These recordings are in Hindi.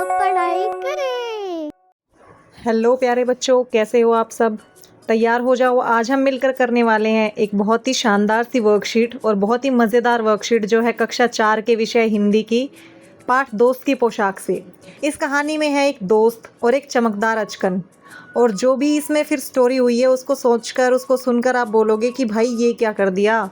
पढ़ाई करें। हेलो प्यारे बच्चों, कैसे हो आप सब। तैयार हो जाओ। आज हम मिलकर करने वाले हैं एक बहुत ही शानदार सी वर्कशीट और बहुत ही मज़ेदार वर्कशीट जो है कक्षा 4 के विषय हिंदी की पाठ दोस्त की पोशाक से। इस कहानी में है एक दोस्त और एक चमकदार अचकन, और जो भी इसमें फिर स्टोरी हुई है उसको सोचकर, उसको सुनकर आप बोलोगे कि भाई ये क्या कर दिया।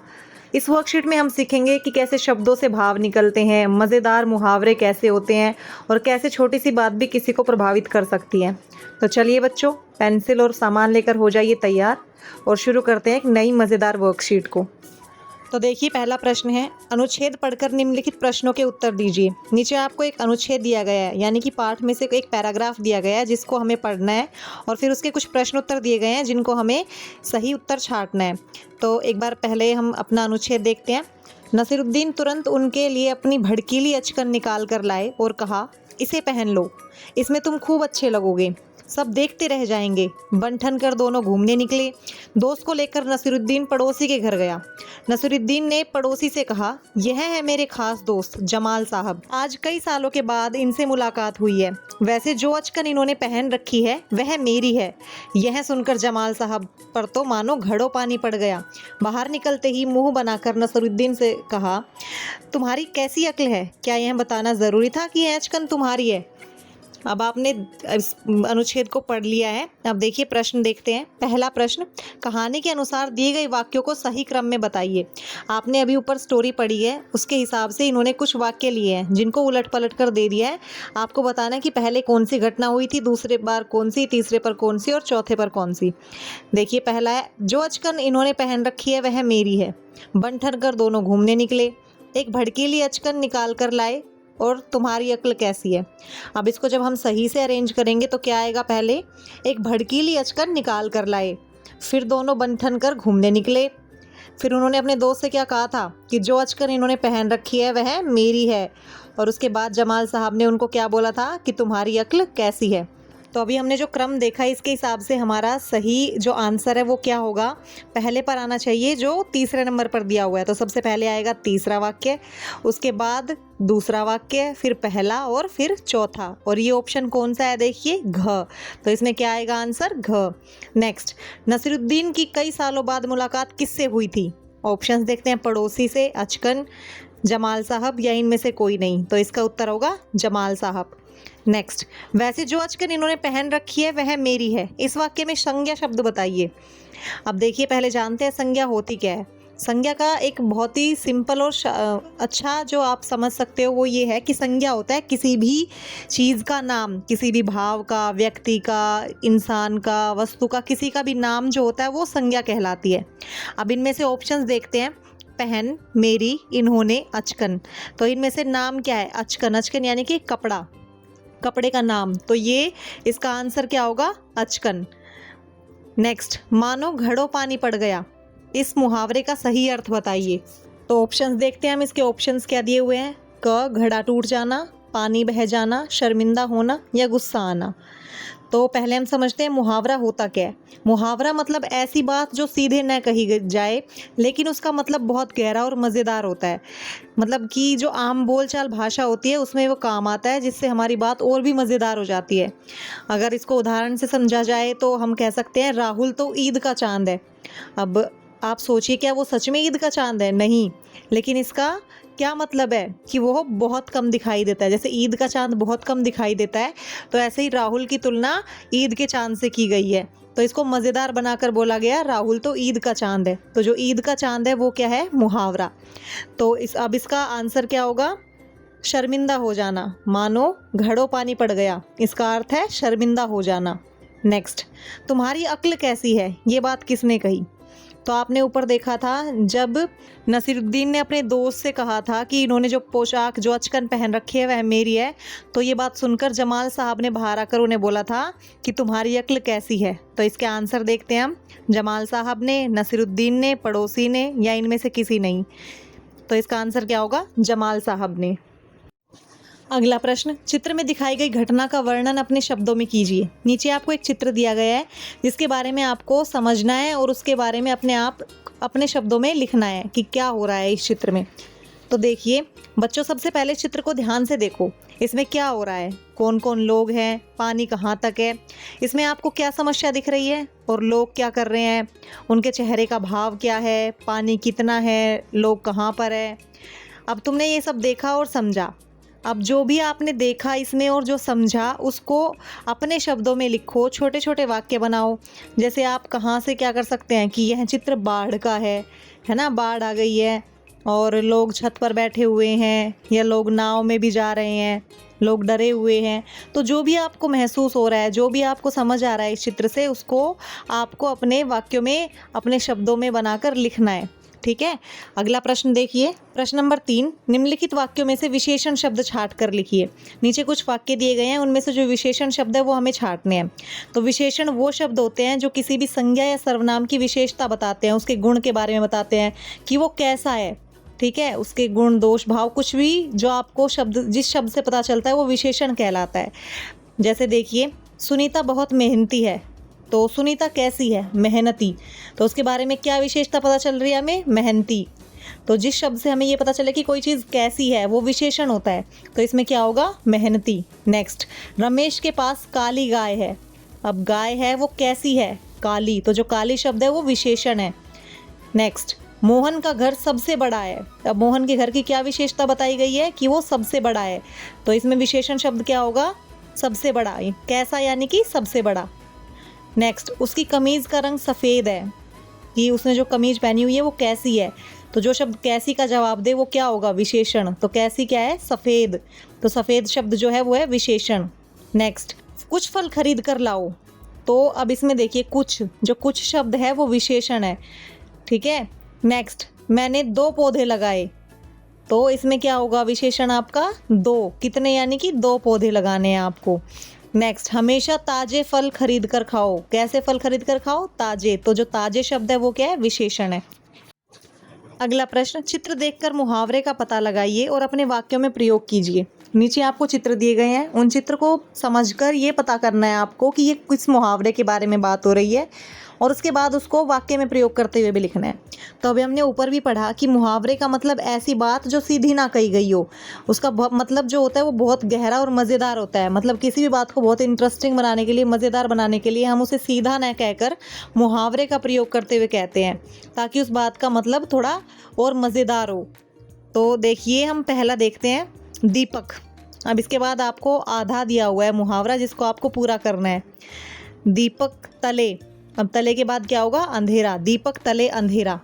इस वर्कशीट में हम सीखेंगे कि कैसे शब्दों से भाव निकलते हैं, मज़ेदार मुहावरे कैसे होते हैं और कैसे छोटी सी बात भी किसी को प्रभावित कर सकती है। तो चलिए बच्चों, पेंसिल और सामान लेकर हो जाइए तैयार और शुरू करते हैं एक नई मज़ेदार वर्कशीट को। तो देखिए, पहला प्रश्न है, अनुच्छेद पढ़कर निम्नलिखित प्रश्नों के उत्तर दीजिए। नीचे आपको एक अनुच्छेद दिया गया है, यानी कि पाठ में से एक पैराग्राफ दिया गया है जिसको हमें पढ़ना है, और फिर उसके कुछ प्रश्न उत्तर दिए गए हैं जिनको हमें सही उत्तर छांटना है। तो एक बार पहले हम अपना अनुच्छेद देखते हैं। नसीरुद्दीन तुरंत उनके लिए अपनी भड़कीली अचकन निकाल कर लाए और कहा, इसे पहन लो, इसमें तुम खूब अच्छे लगोगे, सब देखते रह जाएंगे। बन ठन कर दोनों घूमने निकले। दोस्त को लेकर नसीरुद्दीन पड़ोसी के घर गया। नसीरुद्दीन ने पड़ोसी से कहा, यह है मेरे खास दोस्त जमाल साहब, आज कई सालों के बाद इनसे मुलाकात हुई है। वैसे जो अचकन इन्होंने पहन रखी है वह मेरी है। यह सुनकर जमाल साहब पर तो मानो घड़ों पानी पड़ गया। बाहर निकलते ही मुंह बनाकर नसीरुद्दीन से कहा, तुम्हारी कैसी अक्ल है, क्या यह बताना ज़रूरी था कि यह अचकन तुम्हारी है। अब आपने इस अनुच्छेद को पढ़ लिया है। अब देखिए, प्रश्न देखते हैं। पहला प्रश्न, कहानी के अनुसार दिए गए वाक्यों को सही क्रम में बताइए। आपने अभी ऊपर स्टोरी पढ़ी है, उसके हिसाब से इन्होंने कुछ वाक्य लिए हैं जिनको उलट पलट कर दे दिया है। आपको बताना है कि पहले कौन सी घटना हुई थी, दूसरे बार कौन सी, तीसरे पर कौन सी और चौथे पर कौन सी। देखिए, पहला है, जो अचकन इन्होंने पहन रखी है वह मेरी है। बन ठन कर दोनों घूमने निकले। एक भड़कीली अचकन निकाल कर लाए और तुम्हारी अक्ल कैसी है। अब इसको जब हम सही से अरेंज करेंगे तो क्या आएगा, पहले एक भड़कीली अचकन निकाल कर लाए, फिर दोनों बन ठन कर घूमने निकले। फिर उन्होंने अपने दोस्त से क्या कहा था कि जो अचकन इन्होंने पहन रखी है वह मेरी है, और उसके बाद जमाल साहब ने उनको क्या बोला था कि तुम्हारी अक्ल कैसी है। तो अभी हमने जो क्रम देखा इसके हिसाब से हमारा सही जो आंसर है वो क्या होगा, पहले पर आना चाहिए जो तीसरे नंबर पर दिया हुआ है। तो सबसे पहले आएगा तीसरा वाक्य, उसके बाद दूसरा वाक्य, फिर पहला और फिर चौथा, और ये ऑप्शन कौन सा है, देखिए घ। तो इसमें क्या आएगा आंसर, घ। नेक्स्ट, नसीरुद्दीन की कई सालों बाद मुलाकात किससे हुई थी। ऑप्शंस देखते हैं, पड़ोसी से, अचकन, जमाल साहब या इनमें से कोई नहीं। तो इसका उत्तर होगा जमाल साहब। नेक्स्ट, वैसे जो अचकन इन्होंने पहन रखी है वह मेरी है। इस वाक्य में संज्ञा शब्द बताइए। अब देखिए, पहले जानते हैं संज्ञा होती क्या है। संज्ञा का एक बहुत ही सिंपल और अच्छा जो आप समझ सकते हो वो ये है कि संज्ञा होता है किसी भी चीज़ का नाम, किसी भी भाव का, व्यक्ति का, इंसान का, वस्तु का, किसी का भी नाम जो होता है वो संज्ञा कहलाती है। अब इनमें से ऑप्शंस देखते हैं, पहन, मेरी, इन्होंने, अचकन। तो इनमें से नाम क्या है, अचकन। अचकन यानी कि कपड़ा, कपड़े का नाम। तो ये इसका आंसर क्या होगा, अचकन। नेक्स्ट, मानो घड़ों पानी पड़ गया, इस मुहावरे का सही अर्थ बताइए। तो ऑप्शंस देखते हैं हम, इसके ऑप्शंस क्या दिए हुए हैं, क, घड़ा टूट जाना, पानी बह जाना, शर्मिंदा होना या गुस्सा आना। तो पहले हम समझते हैं मुहावरा होता क्या है। मुहावरा मतलब ऐसी बात जो सीधे न कही जाए लेकिन उसका मतलब बहुत गहरा और मज़ेदार होता है। मतलब कि जो आम बोलचाल भाषा होती है उसमें वो काम आता है, जिससे हमारी बात और भी मज़ेदार हो जाती है। अगर इसको उदाहरण से समझा जाए तो हम कह सकते हैं, राहुल तो ईद का चांद है। अब आप सोचिए, क्या वो सच में ईद का चांद है, नहीं, लेकिन इसका क्या मतलब है कि वो बहुत कम दिखाई देता है। जैसे ईद का चांद बहुत कम दिखाई देता है, तो ऐसे ही राहुल की तुलना ईद के चांद से की गई है। तो इसको मज़ेदार बनाकर बोला गया, राहुल तो ईद का चांद है। तो जो ईद का चांद है वो क्या है, मुहावरा। तो अब इसका आंसर क्या होगा, शर्मिंदा हो जाना। मानो घड़ों पानी पड़ गया, इसका अर्थ है शर्मिंदा हो जाना। नेक्स्ट, तुम्हारी अक्ल कैसी है, ये बात किसने कही। तो आपने ऊपर देखा था, जब नसीरुद्दीन ने अपने दोस्त से कहा था कि इन्होंने जो पोशाक, जो अचकन पहन रखी है वह मेरी है, तो ये बात सुनकर जमाल साहब ने बाहर आकर उन्हें बोला था कि तुम्हारी अक्ल कैसी है। तो इसके आंसर देखते हैं हम, जमाल साहब ने, नसीरुद्दीन ने, पड़ोसी ने या इनमें से किसी नहीं। तो इसका आंसर क्या होगा, जमाल साहब ने। अगला प्रश्न, चित्र में दिखाई गई घटना का वर्णन अपने शब्दों में कीजिए। नीचे आपको एक चित्र दिया गया है जिसके बारे में आपको समझना है और उसके बारे में अपने आप अपने शब्दों में लिखना है कि क्या हो रहा है इस चित्र में। तो देखिए बच्चों, सबसे पहले चित्र को ध्यान से देखो। इसमें क्या हो रहा है, कौन कौन लोग हैं, पानी कहाँ तक है, इसमें आपको क्या समस्या दिख रही है और लोग क्या कर रहे हैं, उनके चेहरे का भाव क्या है, पानी कितना है, लोग कहाँ पर है। अब तुमने ये सब देखा और समझा। अब जो भी आपने देखा इसमें और जो समझा उसको अपने शब्दों में लिखो, छोटे छोटे वाक्य बनाओ। जैसे आप कहाँ से क्या कर सकते हैं कि यह चित्र बाढ़ का है ना, बाढ़ आ गई है और लोग छत पर बैठे हुए हैं या लोग नाव में भी जा रहे हैं, लोग डरे हुए हैं। तो जो भी आपको महसूस हो रहा है, जो भी आपको समझ आ रहा है इस चित्र से, उसको आपको अपने वाक्यों में, अपने शब्दों में बनाकर लिखना है। ठीक है। अगला प्रश्न देखिए, प्रश्न नंबर 3, निम्नलिखित वाक्यों में से विशेषण शब्द छांट कर लिखिए। नीचे कुछ वाक्य दिए गए हैं, उनमें से जो विशेषण शब्द है वो हमें छांटने हैं। तो विशेषण वो शब्द होते हैं जो किसी भी संज्ञा या सर्वनाम की विशेषता बताते हैं, उसके गुण के बारे में बताते हैं कि वो कैसा है। ठीक है, उसके गुण, दोष, भाव, कुछ भी जो आपको शब्द, जिस शब्द से पता चलता है वो विशेषण कहलाता है। जैसे देखिए, सुनीता बहुत मेहनती है, तो सुनीता कैसी है, मेहनती। तो उसके बारे में क्या विशेषता पता चल रही है हमें, मेहनती। तो जिस शब्द से हमें ये पता चले कि कोई चीज़ कैसी है वो विशेषण होता है, तो इसमें क्या होगा, मेहनती। नेक्स्ट, रमेश के पास काली गाय है। अब गाय है वो कैसी है, काली, तो जो काली शब्द है वो विशेषण है। नेक्स्ट, मोहन का घर सबसे बड़ा है। अब मोहन के घर की क्या विशेषता बताई गई है कि वो सबसे बड़ा है, तो इसमें विशेषण शब्द क्या होगा, सबसे बड़ा। कैसा यानी कि सबसे बड़ा। नेक्स्ट, उसकी कमीज़ का रंग सफ़ेद है, कि उसने जो कमीज पहनी हुई है वो कैसी है। तो जो शब्द कैसी का जवाब दे वो क्या होगा, विशेषण। तो कैसी क्या है, सफ़ेद, तो सफ़ेद शब्द जो है वो है विशेषण। नेक्स्ट, कुछ फल खरीद कर लाओ। तो अब इसमें देखिए कुछ, जो कुछ शब्द है वो विशेषण है। ठीक है। नेक्स्ट, मैंने 2 पौधे लगाए। तो इसमें क्या होगा, विशेषण आपका 2, कितने यानी कि 2 पौधे लगाने हैं आपको। नेक्स्ट, हमेशा ताजे फल खरीद कर खाओ। कैसे फल खरीद कर खाओ, ताजे, तो जो ताजे शब्द है वो क्या है, विशेषण है। अगला प्रश्न, चित्र देखकर मुहावरे का पता लगाइए और अपने वाक्यों में प्रयोग कीजिए। नीचे आपको चित्र दिए गए हैं, उन चित्र को समझकर ये पता करना है आपको कि ये किस मुहावरे के बारे में बात हो रही है, और उसके बाद उसको वाक्य में प्रयोग करते हुए भी लिखना है। तो अभी हमने ऊपर भी पढ़ा कि मुहावरे का मतलब ऐसी बात जो सीधी ना कही गई हो। उसका मतलब जो होता है वो बहुत गहरा और मज़ेदार होता है। मतलब किसी भी बात को बहुत इंटरेस्टिंग बनाने के लिए, मज़ेदार बनाने के लिए हम उसे सीधा ना कहकर मुहावरे का प्रयोग करते हुए कहते हैं, ताकि उस बात का मतलब थोड़ा और मज़ेदार हो। तो देखिए, हम पहला देखते हैं, दीपक। अब इसके बाद आपको आधा दिया हुआ है मुहावरा, जिसको आपको पूरा करना है। दीपक तले, अब तले के बाद क्या होगा, अंधेरा। दीपक तले अंधेरा,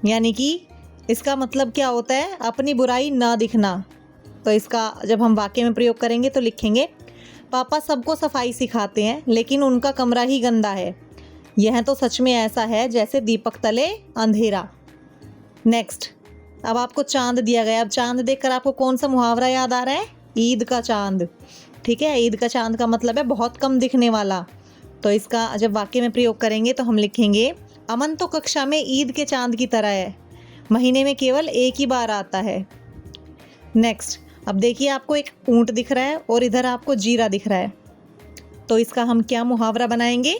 यानी कि इसका मतलब क्या होता है, अपनी बुराई ना दिखना। तो इसका जब हम वाक्य में प्रयोग करेंगे तो लिखेंगे, पापा सबको सफाई सिखाते हैं लेकिन उनका कमरा ही गंदा है। यह तो सच में ऐसा है जैसे दीपक तले अंधेरा। नेक्स्ट, अब आपको चांद दिया गया। अब चांद देखकर आपको कौन सा मुहावरा याद आ रहा है, ईद का चांद। ठीक है, ईद का चांद का मतलब है बहुत कम दिखने वाला। तो इसका जब वाक्य में प्रयोग करेंगे तो हम लिखेंगे, अमन तो कक्षा में ईद के चांद की तरह है, महीने में केवल एक ही बार आता है। नेक्स्ट, अब देखिए आपको एक ऊंट दिख रहा है और इधर आपको जीरा दिख रहा है। तो इसका हम क्या मुहावरा बनाएंगे,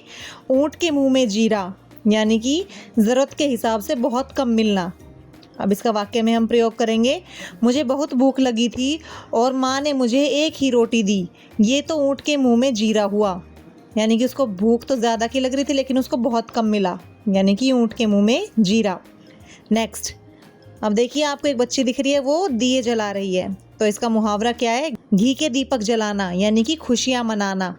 ऊंट के मुंह में जीरा, यानी कि ज़रूरत के हिसाब से बहुत कम मिलना। अब इसका वाक्य में हम प्रयोग करेंगे, मुझे बहुत भूख लगी थी और माँ ने मुझे एक ही रोटी दी, ये तो ऊंट के मुंह में जीरा हुआ। यानी कि उसको भूख तो ज़्यादा की लग रही थी लेकिन उसको बहुत कम मिला, यानी कि ऊंट के मुंह में जीरा। नेक्स्ट, अब देखिए आपको एक बच्ची दिख रही है, वो दिए जला रही है। तो इसका मुहावरा क्या है, घी के दीपक जलाना, यानी कि खुशियाँ मनाना।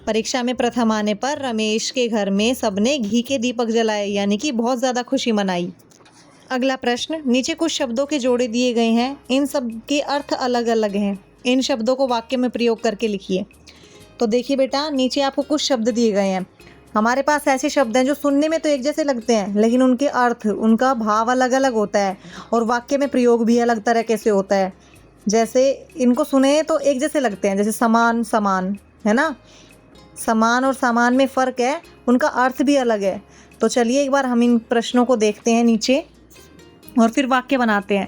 परीक्षा में प्रथम आने पर रमेश के घर में सबने घी के दीपक जलाए, यानी कि बहुत ज़्यादा खुशी मनाई। अगला प्रश्न, नीचे कुछ शब्दों के जोड़े दिए गए हैं, इन सब के अर्थ अलग अलग हैं। इन शब्दों को वाक्य में प्रयोग करके लिखिए। तो देखिए बेटा, नीचे आपको कुछ शब्द दिए गए हैं। हमारे पास ऐसे शब्द हैं जो सुनने में तो एक जैसे लगते हैं लेकिन उनके अर्थ, उनका भाव अलग अलग होता है और वाक्य में प्रयोग भी अलग तरह कैसे होता है। जैसे इनको सुने तो एक जैसे लगते हैं, जैसे समान समान, है ना, समान और सामान में फ़र्क है, उनका अर्थ भी अलग है। तो चलिए एक बार हम इन प्रश्नों को देखते हैं नीचे और फिर वाक्य बनाते हैं।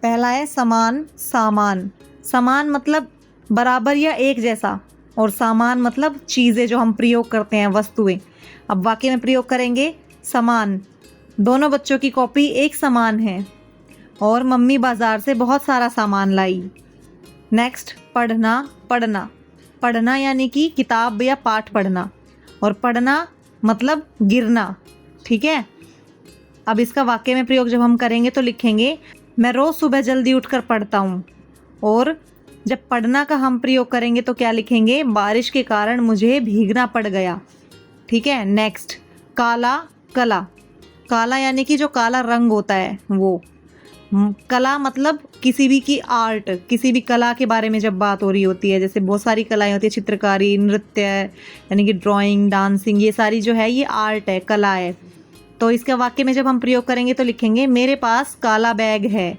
पहला है समान सामान। समान मतलब बराबर या एक जैसा, और सामान मतलब चीज़ें जो हम प्रयोग करते हैं, वस्तुएं। अब वाक्य में प्रयोग करेंगे, समान, दोनों बच्चों की कॉपी एक समान है। और मम्मी बाजार से बहुत सारा सामान लाई। नेक्स्ट पढ़ना, पढ़ना, पढ़ना यानी कि किताब या पाठ पढ़ना, और पढ़ना मतलब गिरना। ठीक है, अब इसका वाक्य में प्रयोग जब हम करेंगे तो लिखेंगे मैं रोज़ सुबह जल्दी उठकर पढ़ता हूँ। और जब पढ़ना का हम प्रयोग करेंगे तो क्या लिखेंगे, बारिश के कारण मुझे भीगना पड़ गया। ठीक है, नेक्स्ट काला, कला, काला यानी कि जो काला रंग होता है वो। कला मतलब किसी भी की आर्ट, किसी भी कला के बारे में जब बात हो रही होती है, जैसे बहुत सारी कलाएं होती है, चित्रकारी, नृत्य यानी कि ड्राइंग, डांसिंग, ये सारी जो है ये आर्ट है, कला है। तो इसका वाक्य में जब हम प्रयोग करेंगे तो लिखेंगे मेरे पास काला बैग है।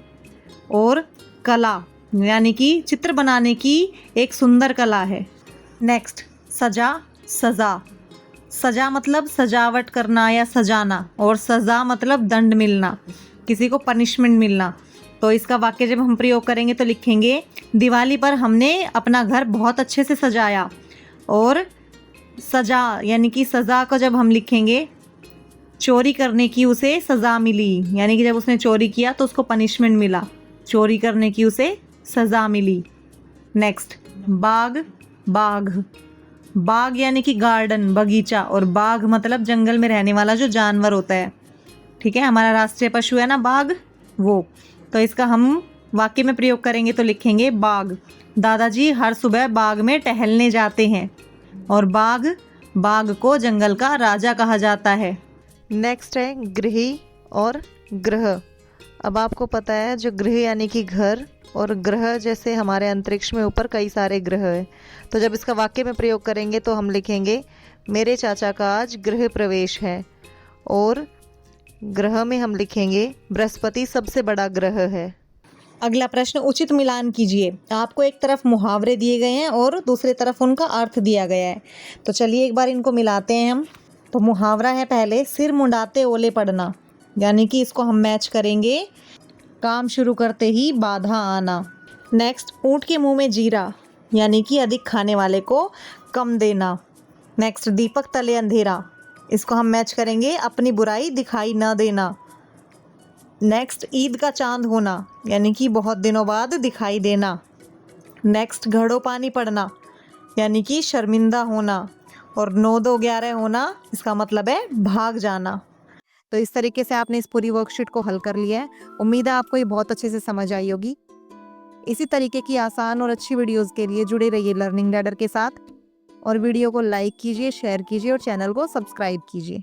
और कला यानी कि चित्र बनाने की एक सुंदर कला है। नेक्स्ट सजा, सज़ा, सजा मतलब सजावट करना या सजाना, और सज़ा मतलब दंड मिलना, किसी को पनिशमेंट मिलना। तो इसका वाक्य जब हम प्रयोग करेंगे तो लिखेंगे दिवाली पर हमने अपना घर बहुत अच्छे से सजाया। और सजा यानी कि सज़ा को जब हम लिखेंगे, चोरी करने की उसे सज़ा मिली, यानी कि जब उसने चोरी किया तो उसको पनिशमेंट मिला, चोरी करने की उसे सज़ा मिली। नेक्स्ट बाग, बाघ, बाग यानी कि गार्डन, बगीचा, और बाघ मतलब जंगल में रहने वाला जो जानवर होता है। ठीक है, हमारा राष्ट्रीय पशु है ना बाघ, वो। तो इसका हम वाक्य में प्रयोग करेंगे तो लिखेंगे बाघ, दादाजी हर सुबह बाग में टहलने जाते हैं। और बाघ, बाघ को जंगल का राजा कहा जाता है। नेक्स्ट है गृही और ग्रह। अब आपको पता है जो गृह यानी कि घर, और ग्रह जैसे हमारे अंतरिक्ष में ऊपर कई सारे ग्रह हैं। तो जब इसका वाक्य में प्रयोग करेंगे तो हम लिखेंगे मेरे चाचा का आज गृह प्रवेश है। और ग्रह में हम लिखेंगे बृहस्पति सबसे बड़ा ग्रह है। अगला प्रश्न उचित मिलान कीजिए। आपको एक तरफ मुहावरे दिए गए हैं और दूसरी तरफ उनका अर्थ दिया गया है। तो चलिए एक बार इनको मिलाते हैं हम। तो मुहावरा है पहले, सिर मुंडाते ओले पड़ना, यानी कि इसको हम मैच करेंगे, काम शुरू करते ही बाधा आना। नेक्स्ट ऊँट के मुंह में जीरा, यानी कि अधिक खाने वाले को कम देना। नेक्स्ट दीपक तले अंधेरा, इसको हम मैच करेंगे अपनी बुराई दिखाई न देना। नेक्स्ट ईद का चांद होना, यानी कि बहुत दिनों बाद दिखाई देना। नेक्स्ट घड़ों पानी पड़ना, यानी कि शर्मिंदा होना। और 9-2-11 होना, इसका मतलब है भाग जाना। तो इस तरीके से आपने इस पूरी वर्कशीट को हल कर लिया है। उम्मीद है आपको ये बहुत अच्छे से समझ आई होगी। इसी तरीके की आसान और अच्छी वीडियोस के लिए जुड़े रहिए लर्निंग लैडर के साथ, और वीडियो को लाइक कीजिए, शेयर कीजिए और चैनल को सब्सक्राइब कीजिए।